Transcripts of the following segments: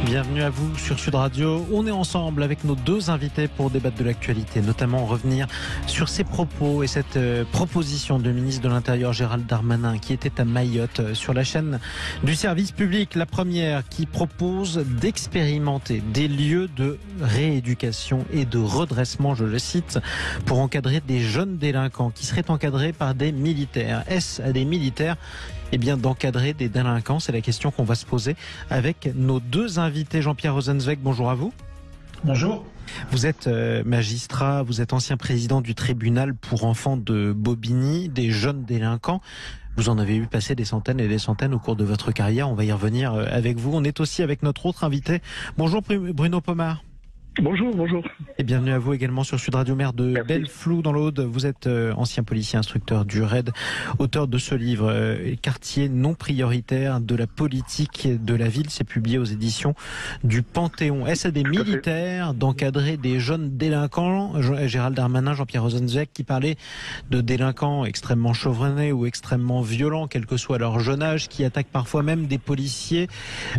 Bienvenue à vous sur Sud Radio. On est ensemble avec nos deux invités pour débattre de l'actualité, notamment revenir sur ces propos et cette proposition du ministre de l'Intérieur Gérald Darmanin qui était à Mayotte sur la chaîne du service public. La première qui propose d'expérimenter des lieux de rééducation et de redressement, je le cite, pour encadrer des jeunes délinquants qui seraient encadrés par des militaires. Est-ce à des militaires d'encadrer des délinquants? C'est la question qu'on va se poser avec nos deux invités. Jean-Pierre Rosenzweig, bonjour à vous. Bonjour. Vous êtes magistrat, vous êtes ancien président du tribunal pour enfants de Bobigny, des jeunes délinquants. Vous en avez eu passer des centaines et des centaines au cours de votre carrière. On va y revenir avec vous. On est aussi avec notre autre invité. Bonjour Bruno Pomar. Bonjour. Et bienvenue à vous également sur Sud Radio, maire de Belleflou dans l'Aude. Vous êtes ancien policier instructeur du RAID, auteur de ce livre Quartier non prioritaire de la politique de la ville. C'est publié aux éditions du Panthéon. Est-ce à des militaires d'encadrer des jeunes délinquants? Gérald Darmanin, Jean-Pierre Rosenzweig qui parlait de délinquants extrêmement chevronnés ou extrêmement violents, quel que soit leur jeune âge, qui attaquent parfois même des policiers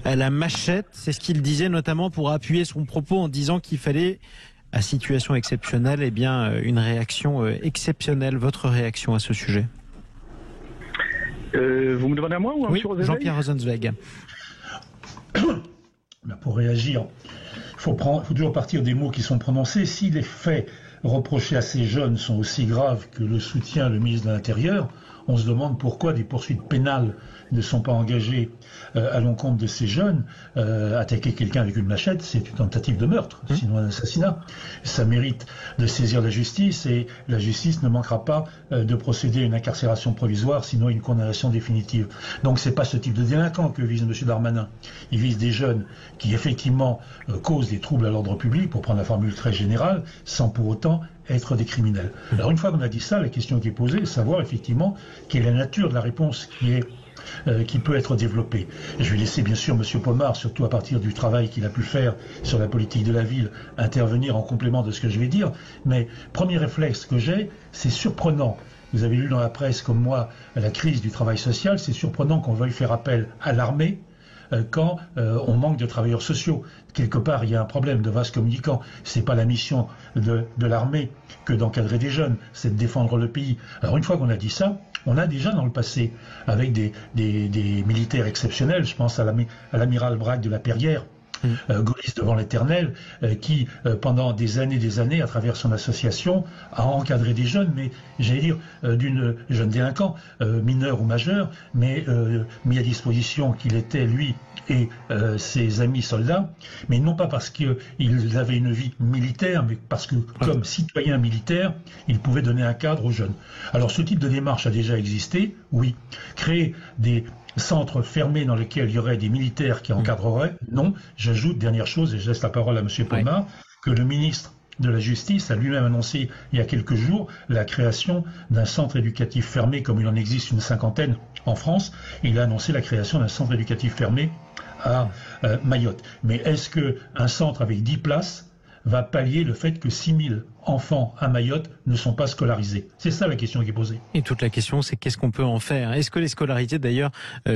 à la machette. C'est ce qu'il disait notamment pour appuyer son propos en disant qu'il fallait, à situation exceptionnelle, une réaction exceptionnelle. Votre réaction à ce sujet? Vous me demandez à moi ou à oui, Jean-Pierre Rosenzweig. Pour réagir, il faut toujours partir des mots qui sont prononcés. Si les faits reprochés à ces jeunes sont aussi graves que le soutient le ministre de l'Intérieur, on se demande pourquoi des poursuites pénales ne sont pas engagées à l'encontre de ces jeunes. Attaquer quelqu'un avec une machette, c'est une tentative de meurtre, sinon un assassinat. Ça mérite de saisir la justice et la justice ne manquera pas de procéder à une incarcération provisoire, sinon une condamnation définitive. Donc c'est pas ce type de délinquant que vise M. Darmanin. Il vise des jeunes qui effectivement causent des troubles à l'ordre public, pour prendre la formule très générale, sans pour autant être des criminels. Alors une fois qu'on a dit ça, la question qui est posée est de savoir effectivement quelle est la nature de la réponse qui peut être développée. Je vais laisser bien sûr M. Pomar, surtout à partir du travail qu'il a pu faire sur la politique de la ville, intervenir en complément de ce que je vais dire. Mais premier réflexe que j'ai, c'est surprenant. Vous avez lu dans la presse comme moi la crise du travail social, c'est surprenant qu'on veuille faire appel à l'armée quand on manque de travailleurs sociaux. Quelque part, il y a un problème de vase communicant. C'est pas la mission de l'armée que d'encadrer des jeunes, c'est de défendre le pays. Alors une fois qu'on a dit ça, on a déjà dans le passé, avec des militaires exceptionnels, je pense à l'amiral Braque de la Perrière, gaulliste devant l'éternel, qui pendant des années, à travers son association, a encadré des jeunes, mais j'allais dire d'une jeune délinquant, mineur ou majeur, mais mis à disposition qu'il était lui et ses amis soldats, mais non pas parce qu'ils avaient une vie militaire, mais parce que comme citoyens militaires, ils pouvaient donner un cadre aux jeunes. Alors ce type de démarche a déjà existé, oui. Créer des centres fermés dans lesquels il y aurait des militaires qui encadreraient, non. J'ajoute, dernière chose, et je laisse la parole à M. Pomar, que le ministre de la Justice a lui-même annoncé il y a quelques jours la création d'un centre éducatif fermé, comme il en existe une cinquantaine en France. Il a annoncé la création d'un centre éducatif fermé à Mayotte. Mais est-ce qu'un centre avec 10 places va pallier le fait que 6000 enfants à Mayotte ne sont pas scolarisés? C'est ça la question qui est posée. Et toute la question, c'est qu'est-ce qu'on peut en faire? Est-ce que les scolarités, d'ailleurs,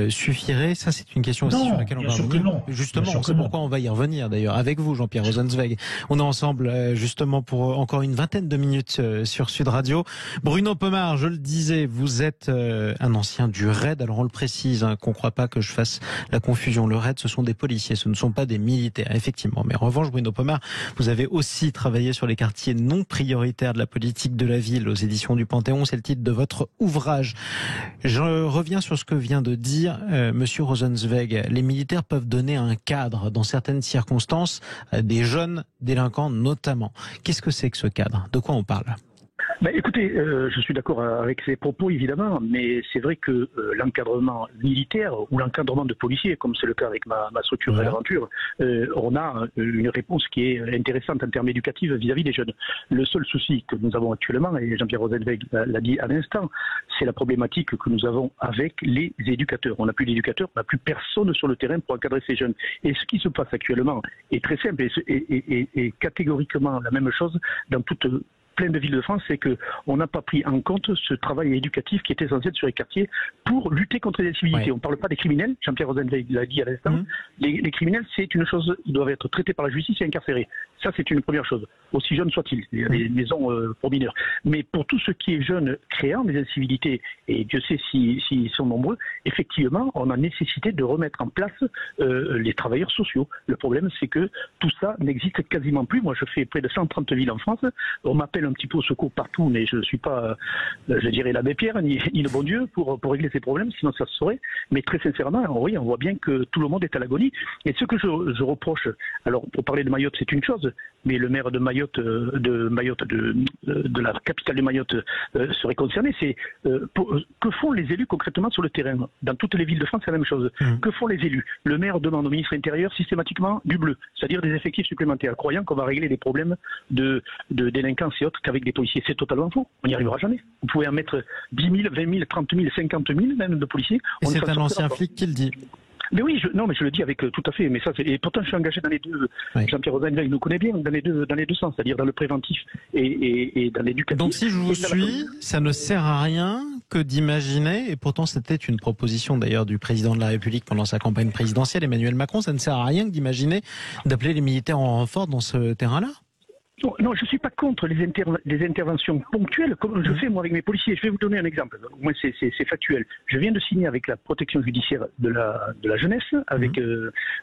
suffiraient? Ça, c'est une question aussi sur laquelle on va revenir. Non. Justement, c'est pourquoi on va y revenir, d'ailleurs, avec vous, Jean-Pierre Rosenzweig. On est ensemble, justement, pour encore une vingtaine de minutes sur Sud Radio. Bruno Pomar, je le disais, vous êtes un ancien du RAID. Alors, on le précise, qu'on ne croit pas que je fasse la confusion. Le RAID, ce sont des policiers, ce ne sont pas des militaires, effectivement. Mais en revanche, Bruno Pomar, vous avez aussi travaillé sur les quartiers non prioritaires de la politique de la ville aux éditions du Panthéon. C'est le titre de votre ouvrage. Je reviens sur ce que vient de dire Monsieur Rosenzweig. Les militaires peuvent donner un cadre dans certaines circonstances à des jeunes délinquants notamment. Qu'est-ce que c'est que ce cadre? De quoi on parle? Écoutez, je suis d'accord avec ces propos évidemment, mais c'est vrai que l'encadrement militaire ou l'encadrement de policiers, comme c'est le cas avec ma structure de l'aventure, on a une réponse qui est intéressante en termes éducatifs vis-à-vis des jeunes. Le seul souci que nous avons actuellement, et Jean-Pierre Rosenzweig l'a dit à l'instant, c'est la problématique que nous avons avec les éducateurs. On n'a plus d'éducateurs, on n'a plus personne sur le terrain pour encadrer ces jeunes. Et ce qui se passe actuellement est très simple et catégoriquement la même chose dans toute plein de villes de France, c'est qu'on n'a pas pris en compte ce travail éducatif qui est essentiel sur les quartiers pour lutter contre les incivilités. On ne parle pas des criminels, Jean-Pierre Rosenveig l'a dit à l'instant. Les criminels, c'est une chose, ils doivent être traités par la justice et incarcérés. Ça, c'est une première chose, aussi jeune soit-il. Il y a des maisons pour mineurs. Mais pour tout ce qui est jeune créant des incivilités, et Dieu sait s'ils sont nombreux, effectivement, on a nécessité de remettre en place les travailleurs sociaux. Le problème, c'est que tout ça n'existe quasiment plus. Moi, je fais près de 130 villes en France. On m'appelle un petit peu au secours partout, mais je ne suis pas, je dirais, l'abbé Pierre, ni le bon Dieu pour régler ces problèmes, sinon ça se saurait. Mais très sincèrement, oui, on voit bien que tout le monde est à l'agonie. Et ce que je reproche, alors pour parler de Mayotte, c'est une chose, mais le maire de Mayotte, de la capitale de Mayotte serait concerné. C'est que font les élus concrètement sur le terrain? Dans toutes les villes de France, c'est la même chose. Que font les élus? Le maire demande au ministre intérieur systématiquement du bleu, c'est-à-dire des effectifs supplémentaires, croyant qu'on va régler des problèmes de délinquance et autres qu'avec des policiers. C'est totalement faux. On n'y arrivera jamais. Vous pouvez en mettre 10 000, 20 000, 30 000, 50 000 même de policiers. Et c'est un ancien flic qui le dit. Mais oui, mais je le dis avec tout à fait. Mais ça, et pourtant, je suis engagé dans les deux. Oui. Jean-Pierre Rosenveig nous connaît bien dans les deux sens, c'est-à-dire dans le préventif et dans l'éducatif. Donc, si je vous suis, ça ne sert à rien que d'imaginer, et pourtant c'était une proposition d'ailleurs du président de la République pendant sa campagne présidentielle, Emmanuel Macron, ça ne sert à rien que d'imaginer d'appeler les militaires en renfort dans ce terrain-là. Non, je ne suis pas contre les interventions ponctuelles, comme je fais moi avec mes policiers. Je vais vous donner un exemple. Au moins, c'est factuel. Je viens de signer avec la protection judiciaire de la jeunesse, avec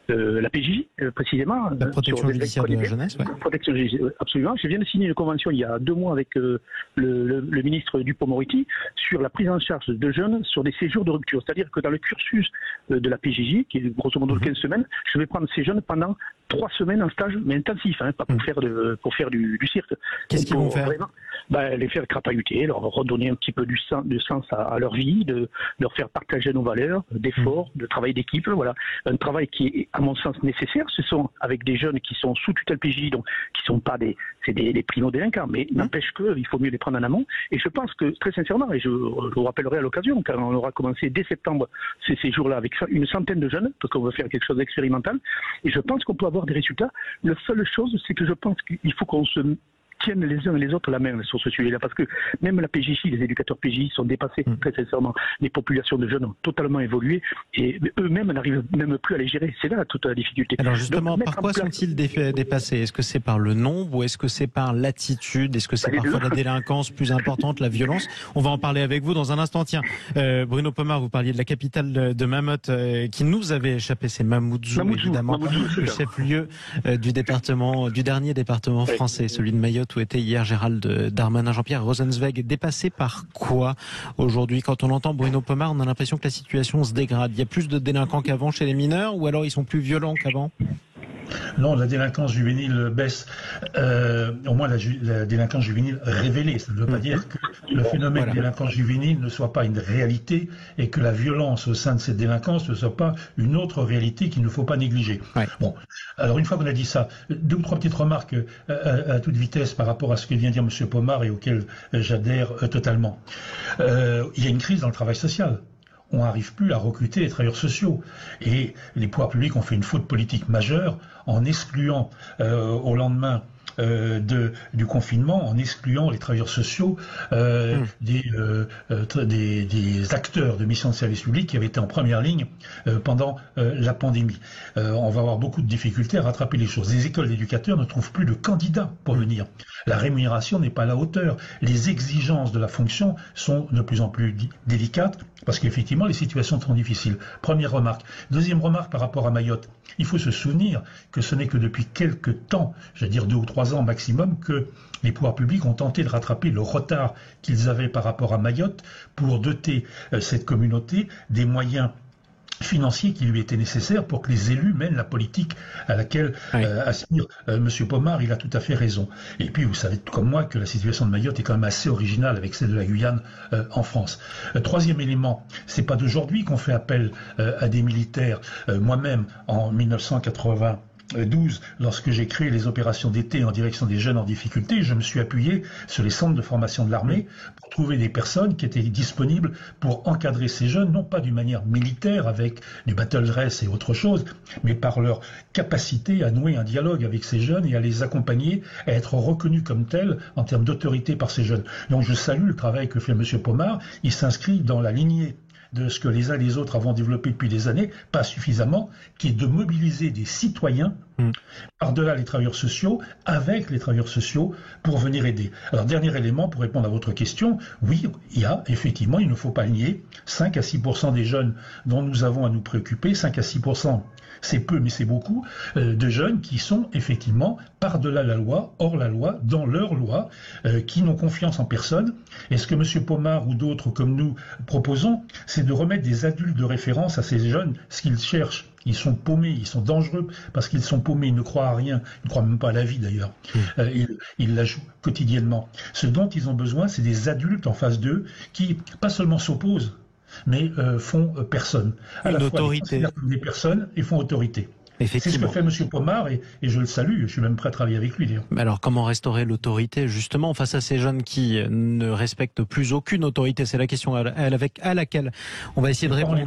la PJJ, précisément. La protection judiciaire de la jeunesse, oui. Protection judiciaire, absolument. Je viens de signer une convention il y a 2 mois avec le ministre Dupond-Moretti sur la prise en charge de jeunes sur des séjours de rupture. C'est-à-dire que dans le cursus de la PJJ, qui est grosso modo 15 semaines, je vais prendre ces jeunes pendant 3 semaines en stage, mais intensif, pas pour faire du cirque. Qu'est-ce qu'ils vont faire? Les faire crapahuter, leur redonner un petit peu du sens à leur vie, de leur faire partager nos valeurs, d'efforts, de travail d'équipe. Voilà, un travail qui est à mon sens nécessaire. Ce sont avec des jeunes qui sont sous tutelle PJ, donc qui sont pas des primo-délinquants, mais n'empêche qu'il faut mieux les prendre en amont. Et je pense que très sincèrement, et je vous rappellerai à l'occasion, quand on aura commencé dès septembre ces jours-là avec une centaine de jeunes, parce qu'on veut faire quelque chose d'expérimental, et je pense qu'on peut avoir des résultats. La seule chose, c'est que je pense qu'il faut qu'on se tiennent les uns et les autres la main sur ce sujet-là, parce que même la PJJ, les éducateurs PJJ sont dépassés, très sincèrement. Les populations de jeunes ont totalement évolué et eux-mêmes n'arrivent même plus à les gérer. C'est là toute la difficulté. Alors justement, par quoi sont-ils dépassés? Est-ce que c'est par le nombre ou est-ce que c'est par l'attitude? Est-ce que c'est parfois la délinquance plus importante, la violence? On va en parler avec vous dans un instant. Tiens, Bruno Pomar, vous parliez de la capitale de Mayotte qui nous avait échappé, c'est Mamoudzou, évidemment, le chef-lieu du dernier département français, celui de Mayotte, où était hier Gérald Darmanin. Jean-Pierre Rosenzweig, dépassé par quoi aujourd'hui? Quand on entend Bruno Pomar, on a l'impression que la situation se dégrade. Il y a plus de délinquants qu'avant chez les mineurs, ou alors ils sont plus violents qu'avant? Non, la délinquance juvénile baisse. Au moins la délinquance juvénile révélée. Ça ne veut pas dire que le phénomène de délinquance juvénile ne soit pas une réalité et que la violence au sein de cette délinquance ne soit pas une autre réalité qu'il ne faut pas négliger. Ouais. Bon, alors une fois qu'on a dit ça, 2 ou 3 petites remarques à toute vitesse par rapport à ce que vient de dire M. Pomar et auquel j'adhère totalement. Il y a une crise dans le travail social. On n'arrive plus à recruter les travailleurs sociaux. Et les pouvoirs publics ont fait une faute politique majeure en excluant au lendemain du confinement, en excluant les travailleurs sociaux des acteurs de missions de service public qui avaient été en première ligne pendant la pandémie. On va avoir beaucoup de difficultés à rattraper les choses. Les écoles d'éducateurs ne trouvent plus de candidats pour venir. La rémunération n'est pas à la hauteur. Les exigences de la fonction sont de plus en plus délicates parce qu'effectivement les situations sont difficiles. Première remarque. Deuxième remarque par rapport à Mayotte. Il faut se souvenir que ce n'est que depuis quelques temps, j'allais dire 2 ou 3 ans maximum, que les pouvoirs publics ont tenté de rattraper le retard qu'ils avaient par rapport à Mayotte pour doter cette communauté des moyens financiers qui lui étaient nécessaires pour que les élus mènent la politique à laquelle aspire M. Pomar. Il a tout à fait raison. Et puis vous savez comme moi que la situation de Mayotte est quand même assez originale avec celle de la Guyane en France. Troisième élément, c'est pas d'aujourd'hui qu'on fait appel à des militaires. Moi-même en 1980 2012, lorsque j'ai créé les opérations d'été en direction des jeunes en difficulté, je me suis appuyé sur les centres de formation de l'armée pour trouver des personnes qui étaient disponibles pour encadrer ces jeunes, non pas d'une manière militaire avec du battle dress et autre chose, mais par leur capacité à nouer un dialogue avec ces jeunes et à les accompagner, à être reconnus comme tels en termes d'autorité par ces jeunes. Donc je salue le travail que fait M. Pomar. Il s'inscrit dans la lignée de ce que les uns et les autres avons développé depuis des années, pas suffisamment, qui est de mobiliser des citoyens par-delà les travailleurs sociaux, avec les travailleurs sociaux, pour venir aider. Alors, dernier élément, pour répondre à votre question, oui, il y a, effectivement, il ne faut pas nier, 5 à 6% des jeunes dont nous avons à nous préoccuper, 5 à 6%, c'est peu, mais c'est beaucoup, de jeunes qui sont effectivement par-delà la loi, hors la loi, dans leur loi, qui n'ont confiance en personne. Et ce que M. Pomar ou d'autres comme nous proposons, c'est de remettre des adultes de référence à ces jeunes, ce qu'ils cherchent. Ils sont paumés, ils sont dangereux parce qu'ils sont paumés, ils ne croient à rien, ils ne croient même pas à la vie d'ailleurs. Ils la jouent quotidiennement. Ce dont ils ont besoin, c'est des adultes en face d'eux qui, pas seulement s'opposent, mais font personne. À la fois des personnes et font autorité. C'est ce que fait M. Pomar et je le salue, je suis même prêt à travailler avec lui d'ailleurs. Mais alors comment restaurer l'autorité justement face à ces jeunes qui ne respectent plus aucune autorité? C'est la question à laquelle on va essayer de répondre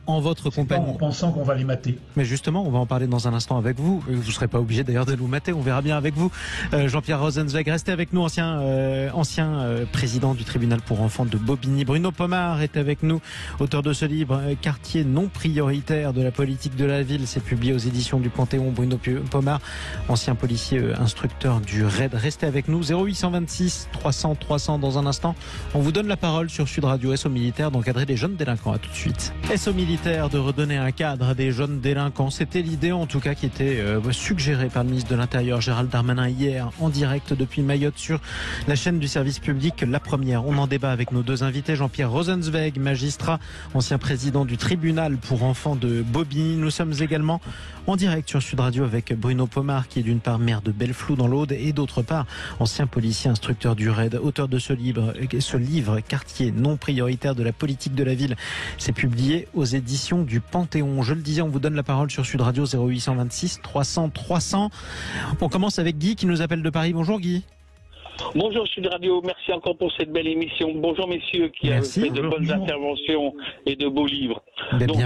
en votre compagnie. En pensant qu'on va les mater. Mais justement, on va en parler dans un instant avec vous. Vous ne serez pas obligé d'ailleurs de nous mater, on verra bien avec vous. Jean-Pierre Rosenzweig, restez avec nous, ancien président du tribunal pour enfants de Bobigny. Bruno Pomar est avec nous, auteur de ce livre Quartier non prioritaire de la politique de la ville. C'est publié aux édition du Panthéon. Bruno Pomar, ancien policier instructeur du RAID. Restez avec nous, 0826 300 300 dans un instant. On vous donne la parole sur Sud Radio. SO militaire d'encadrer des jeunes délinquants. À tout de suite. SO militaire de redonner un cadre à des jeunes délinquants. C'était l'idée en tout cas qui était suggérée par le ministre de l'Intérieur Gérald Darmanin hier en direct depuis Mayotte sur la chaîne du service public La Première. On en débat avec nos deux invités. Jean-Pierre Rosenzweig, magistrat, ancien président du tribunal pour enfants de Bobigny. Nous sommes également en direct sur Sud Radio avec Bruno Pomar, qui est d'une part maire de Belleflou dans l'Aude et d'autre part ancien policier instructeur du RAID, auteur de ce livre Quartier non prioritaire de la politique de la ville. C'est publié aux éditions du Panthéon. Je le disais, on vous donne la parole sur Sud Radio, 0826 300 300. On commence avec Guy qui nous appelle de Paris. Bonjour Guy. Bonjour Sud Radio, merci encore pour cette belle émission. Bonjour messieurs qui ont fait de bonnes interventions et de beaux livres. Donc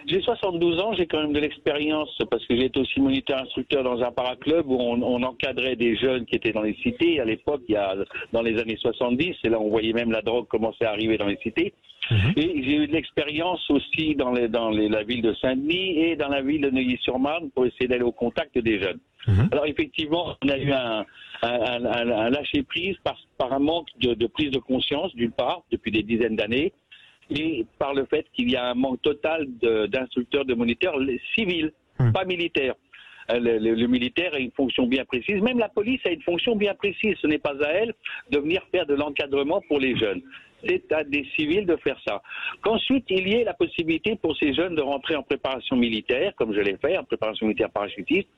j'ai 72 ans, j'ai quand même de l'expérience parce que j'ai été aussi moniteur instructeur dans un paraclub où on encadrait des jeunes qui étaient dans les cités. À l'époque, dans les années 70, et là on voyait même la drogue commencer à arriver dans les cités. Et j'ai eu de l'expérience aussi dans la ville de Saint-Denis et dans la ville de Neuilly-sur-Marne pour essayer d'aller au contact des jeunes. Alors effectivement, on a eu un lâcher-prise par un manque de prise de conscience, d'une part, depuis des dizaines d'années, et par le fait qu'il y a un manque total d'instructeurs, de moniteurs civils, pas militaires. Le militaire a une fonction bien précise, même la police a une fonction bien précise. Ce n'est pas à elle de venir faire de l'encadrement pour les jeunes. C'est à des civils de faire ça. Qu'ensuite, il y ait la possibilité pour ces jeunes de rentrer en préparation militaire, comme je l'ai fait, en préparation militaire parachutiste.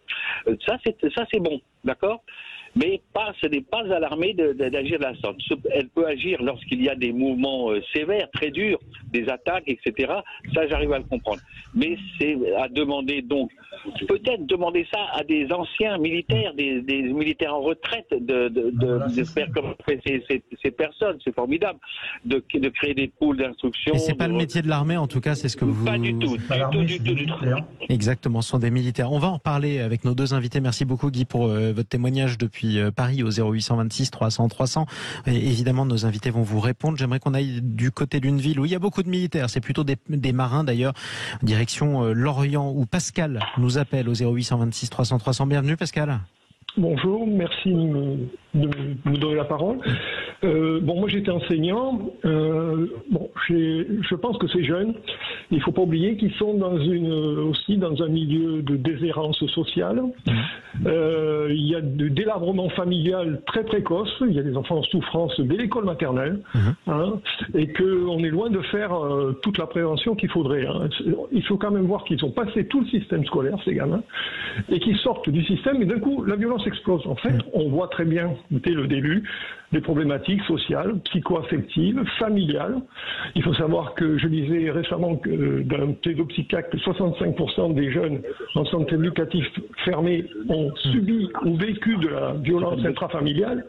Ça, c'est bon, d'accord ? Mais ce n'est pas à l'armée d'agir de la sorte. Elle peut agir lorsqu'il y a des mouvements sévères, très durs, des attaques, etc. Ça, j'arrive à le comprendre. Mais c'est à demander donc, peut-être demander ça à des anciens militaires, des militaires en retraite, de faire comme ces personnes. C'est formidable de créer des pools d'instruction. Et c'est pas le métier de l'armée, en tout cas, c'est ce que vous... Pas du tout. Exactement, ce sont des militaires. On va en parler avec nos deux invités. Merci beaucoup Guy pour votre témoignage depuis Paris au 0826 300 300. Et évidemment, nos invités vont vous répondre. J'aimerais qu'on aille du côté d'une ville où il y a beaucoup de militaires. C'est plutôt des marins d'ailleurs. Direction Lorient où Pascal nous appelle au 0826 300 300. Bienvenue Pascal. Bonjour, merci de me donner la parole. Moi j'étais enseignant. Je pense que ces jeunes, il ne faut pas oublier qu'ils sont aussi dans un milieu de déshérence sociale. Il y a de délabrement familial très précoce. Il y a des enfants en souffrance dès l'école maternelle. Et qu'on est loin de faire toute la prévention qu'il faudrait. Il faut quand même voir qu'ils ont passé tout le système scolaire, ces gamins, et qu'ils sortent du système. Et d'un coup, la violence explose. En fait, on voit très bien, dès le début, des problématiques sociales, psycho-affectives, familiales. Il faut savoir que je lisais récemment que d'un pédopsychiatre que 65% des jeunes en centre éducatif fermés ont subi ou vécu de la violence intrafamiliale.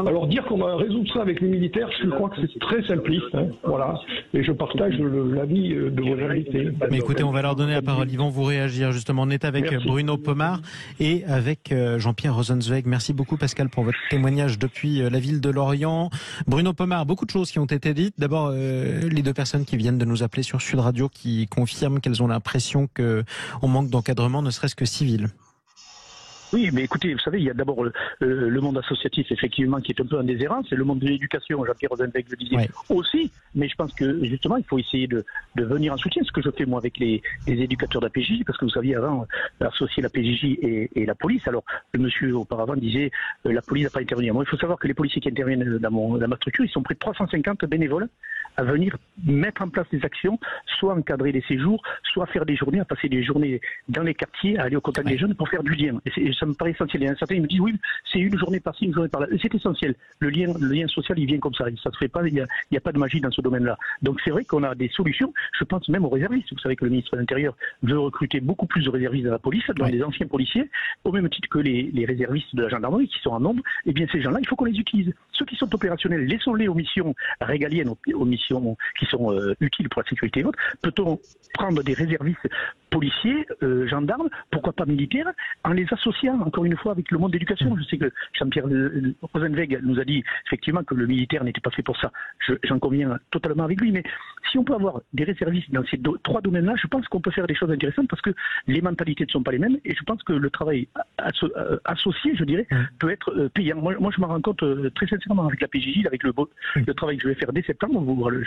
Alors dire qu'on va résoudre ça avec les militaires, je crois que c'est très simpliste. Voilà. Et je partage l'avis de vos invités. Mais écoutez, on va leur donner la parole. Ils vont vous réagir justement. On est avec Bruno Pomar et avec Jean-Pierre Rosenzweig. Merci beaucoup Pascal pour votre témoignage depuis la ville de Lorient. Bruno Pomar, beaucoup de choses qui ont été dites. D'abord, les deux personnes qui viennent de nous appeler sur Sud Radio qui confirment qu'elles ont l'impression qu'on manque d'encadrement, ne serait-ce que civil. Oui, mais écoutez, vous savez, il y a d'abord le monde associatif, effectivement, qui est un peu en déshérence, et le monde de l'éducation, Jean-Pierre Rosenzweig le disait aussi, mais je pense que, justement, il faut essayer de venir en soutien, ce que je fais, moi, avec les éducateurs de la PJJ, parce que vous saviez, avant, associer la PJJ et la police, alors, le monsieur, auparavant, disait, la police n'a pas intervenu. Moi, il faut savoir que les policiers qui interviennent dans ma structure, ils sont près de 350 bénévoles à venir mettre en place des actions, soit encadrer les séjours, soit faire des journées, à passer des journées dans les quartiers, à aller au contact des jeunes pour faire du lien. Et ça me paraît essentiel. Il y en a certains qui me disent oui, c'est une journée par-ci, une journée par-là. C'est essentiel. Le lien social, il vient comme ça. Ça se fait pas. Il n'y a pas de magie dans ce domaine-là. Donc c'est vrai qu'on a des solutions. Je pense même aux réservistes. Vous savez que le ministre de l'Intérieur veut recruter beaucoup plus de réservistes dans la police, dans les anciens policiers, au même titre que les réservistes de la gendarmerie qui sont en nombre. Eh bien ces gens-là, il faut qu'on les utilise. Ceux qui sont opérationnels, laissons-les aux missions régaliennes, aux missions qui sont utiles pour la sécurité et autres. Peut-on prendre des réservistes policiers, gendarmes, pourquoi pas militaires, en les associant encore une fois avec le monde d'éducation. Je sais que Jean-Pierre Rosenzweig nous a dit effectivement que le militaire n'était pas fait pour ça. J'en conviens totalement avec lui, mais si on peut avoir des réservistes dans ces trois domaines-là, je pense qu'on peut faire des choses intéressantes parce que les mentalités ne sont pas les mêmes et je pense que le travail associé, je dirais, peut être payant. Moi je m'en rends compte très sincèrement avec la PJJ, avec le travail que je vais faire dès septembre,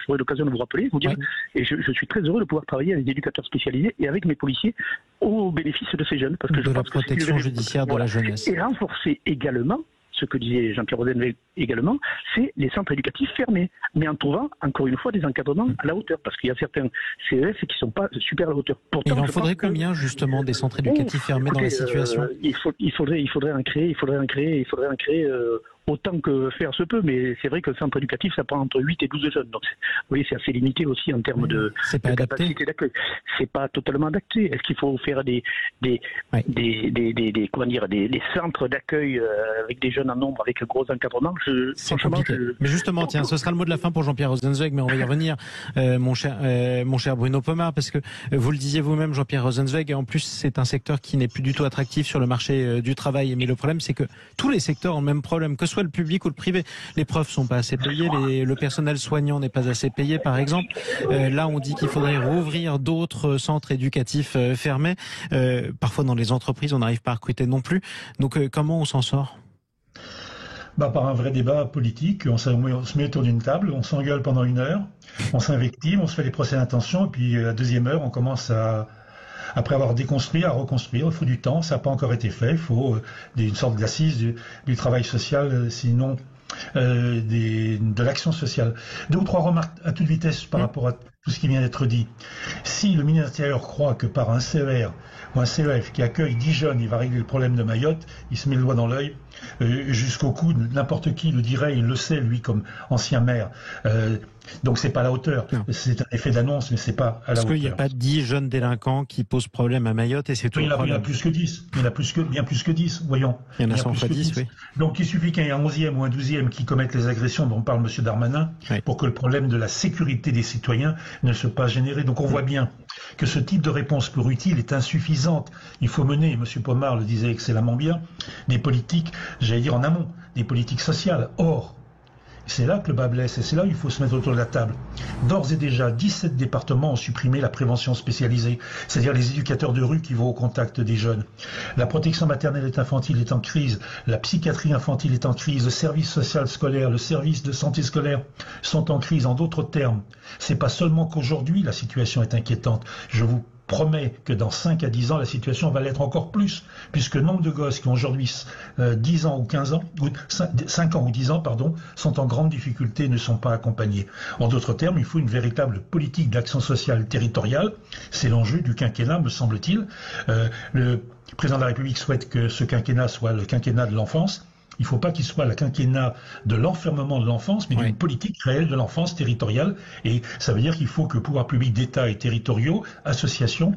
j'aurai l'occasion de vous rappeler, vous dire, et je suis très heureux de pouvoir travailler avec des éducateurs spécialisés et avec mes policiers au bénéfice de ces jeunes. Parce que de la protection judiciaire de la jeunesse. Et renforcer également, ce que disait Jean-Pierre Rosenzweig également, c'est les centres éducatifs fermés, mais en trouvant encore une fois des encadrements à la hauteur, parce qu'il y a certains CES qui ne sont pas super à la hauteur. Pourtant, il en faudrait combien justement des centres éducatifs fermés dans la situation il faudrait en créer autant que faire se peut, mais c'est vrai que le centre éducatif, ça prend entre 8 et 12 jeunes. Donc, vous voyez, c'est assez limité aussi en termes de capacité d'accueil. C'est pas totalement adapté. Est-ce qu'il faut faire des centres d'accueil avec des jeunes en nombre, avec un gros encadrement? C'est compliqué. Mais justement, tiens, ce sera le mot de la fin pour Jean-Pierre Rosenzweig, mais on va y revenir, mon cher Bruno Pomar, parce que vous le disiez vous-même, Jean-Pierre Rosenzweig, et en plus, c'est un secteur qui n'est plus du tout attractif sur le marché du travail. Mais le problème, c'est que tous les secteurs ont le même problème, que ce soit le public ou le privé. Les profs sont pas assez payés, le personnel soignant n'est pas assez payé, par exemple. Là, on dit qu'il faudrait rouvrir d'autres centres éducatifs fermés. Parfois, dans les entreprises, on n'arrive pas à recruter non plus. Donc, comment on s'en sort ? Par un vrai débat politique. On se met autour d'une table, on s'engueule pendant 1 heure, on s'invective, on se fait des procès d'intention, et puis à la 2e heure, on commence après avoir déconstruit, à reconstruire. Il faut du temps, ça n'a pas encore été fait. Il faut une sorte d'assise du travail social, sinon de l'action sociale. 2 ou 3 remarques à toute vitesse par rapport à tout ce qui vient d'être dit. Si le ministre de l'Intérieur croit que par un CER ou un CEF qui accueille 10 jeunes, il va régler le problème de Mayotte, il se met le doigt dans l'œil jusqu'au cou. N'importe qui le dirait, il le sait, lui, comme ancien maire. Donc c'est pas à la hauteur. Non. C'est un effet d'annonce, mais c'est pas à la hauteur. Parce qu'il n'y a pas 10 jeunes délinquants qui posent problème à Mayotte et c'est tout. Il y en a plus que 10. Il y en a bien plus que 10, voyons. Il y en a 100 fois 10, oui. Donc il suffit qu'il y ait un 11e ou un 12e qui commettent les agressions dont parle M. Darmanin pour que le problème de la sécurité des citoyens ne se passe générer. Donc on voit bien que ce type de réponse pour utile est insuffisante. Il faut mener, M. Pomar le disait excellemment bien, des politiques, j'allais dire en amont, des politiques sociales. Or, c'est là que le bas blesse et c'est là où il faut se mettre autour de la table. D'ores et déjà, 17 départements ont supprimé la prévention spécialisée, c'est-à-dire les éducateurs de rue qui vont au contact des jeunes. La protection maternelle et infantile est en crise, la psychiatrie infantile est en crise, le service social scolaire, le service de santé scolaire sont en crise. En d'autres termes, c'est pas seulement qu'aujourd'hui la situation est inquiétante. Je vous promets que dans 5 à 10 ans, la situation va l'être encore plus, puisque le nombre de gosses qui ont aujourd'hui 10 ans ou 15 ans, ou 5 ans ou 10 ans, pardon, sont en grande difficulté et ne sont pas accompagnés. En d'autres termes, il faut une véritable politique d'action sociale territoriale. C'est l'enjeu du quinquennat, me semble-t-il. Le président de la République souhaite que ce quinquennat soit le quinquennat de l'enfance. Il ne faut pas qu'il soit le quinquennat de l'enfermement de l'enfance, mais d'une politique réelle de l'enfance territoriale. Et ça veut dire qu'il faut que pouvoirs publics d'État et territoriaux, associations,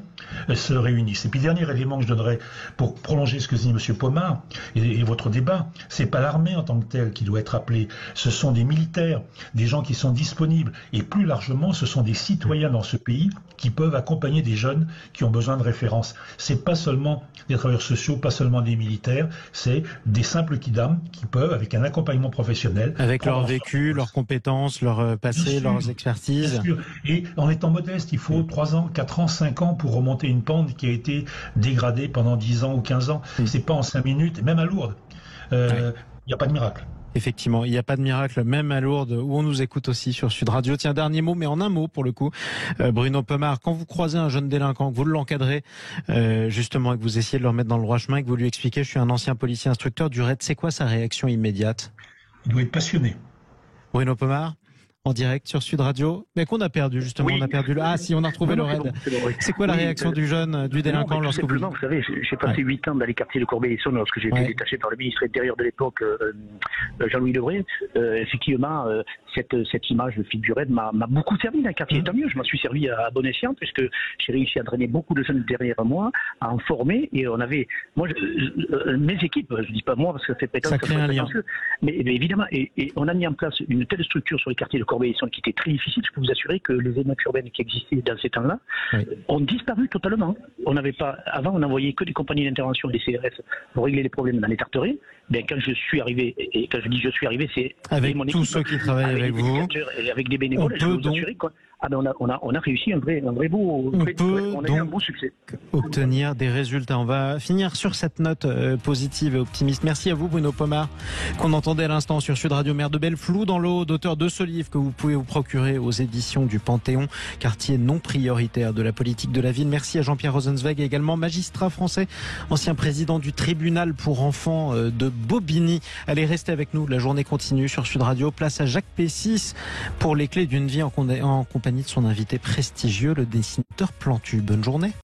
se réunissent. Et puis, dernier élément que je donnerais pour prolonger ce que dit M. Pomar et votre débat, c'est pas l'armée en tant que telle qui doit être appelée. Ce sont des militaires, des gens qui sont disponibles. Et plus largement, ce sont des citoyens dans ce pays qui peuvent accompagner des jeunes qui ont besoin de références. C'est pas seulement des travailleurs sociaux, pas seulement des militaires, c'est des simples kidams qui peuvent, avec un accompagnement professionnel... Avec leur vécu, leurs compétences, leur passé, leurs expertises. Bien sûr. Et en étant modeste, il faut 3 ans, 4 ans, 5 ans pour remonter une pente qui a été dégradée pendant 10 ans ou 15 ans. C'est pas en 5 minutes, même à Lourdes. Il n'y a pas de miracle. Effectivement, il n'y a pas de miracle, même à Lourdes, où on nous écoute aussi sur Sud Radio. Tiens, dernier mot, mais en un mot pour le coup. Bruno Pomar, quand vous croisez un jeune délinquant, que vous l'encadrez, justement, et que vous essayez de le remettre dans le droit chemin, et que vous lui expliquez, je suis un ancien policier instructeur du RAID, c'est quoi sa réaction immédiate? Il doit être passionné. Bruno Pomar, en direct sur Sud Radio, mais qu'on a perdu justement, on a perdu Ah si, on a retrouvé le RAID. C'est quoi la réaction du jeune, du délinquant lorsque vous... Vous savez, j'ai passé 8 ans dans les quartiers de Corbeil-Essonnes lorsque j'ai été détaché par le ministre intérieur de l'époque, Jean-Louis Debré. Effectivement, cette image de figure RAID m'a beaucoup servi dans le quartier. Tant mieux, je m'en suis servi à bon escient puisque j'ai réussi à drainer beaucoup de jeunes derrière moi, à en former, et on avait, mes équipes, je dis pas moi parce que ça fait prétentieux, ça crée un lien. Mais évidemment, et on a mis en place une telle structure sur les quartiers de Corbeil-Essonnes qui était très difficile. Je peux vous assurer que les émeutes urbaines qui existaient dans ces temps-là ont disparu totalement. On n'avait pas, avant, on n'envoyait que des compagnies d'intervention et des CRS pour régler les problèmes dans les tarteries. Bien, quand je suis arrivé, et quand je dis je suis arrivé, c'est avec mon tous équipe, ceux qui travaillent avec vous, et avec des bénévoles. Je peux vous assurer quoi. On a réussi un vrai beau, on a eu un beau succès. Obtenir des résultats. On va finir sur cette note positive et optimiste. Merci à vous, Bruno Pomar, qu'on entendait à l'instant sur Sud Radio, maire de Belleflou dans l'Aude, auteur de ce livre que vous pouvez vous procurer aux éditions du Panthéon, quartier non prioritaire de la politique de la ville. Merci à Jean-Pierre Rosenzweig, également magistrat français, ancien président du tribunal pour enfants de Bobigny. Allez, restez avec nous, la journée continue sur Sud Radio. Place à Jacques Pessis pour les clés d'une vie en compagnie de son invité prestigieux, le dessinateur Plantu. Bonne journée.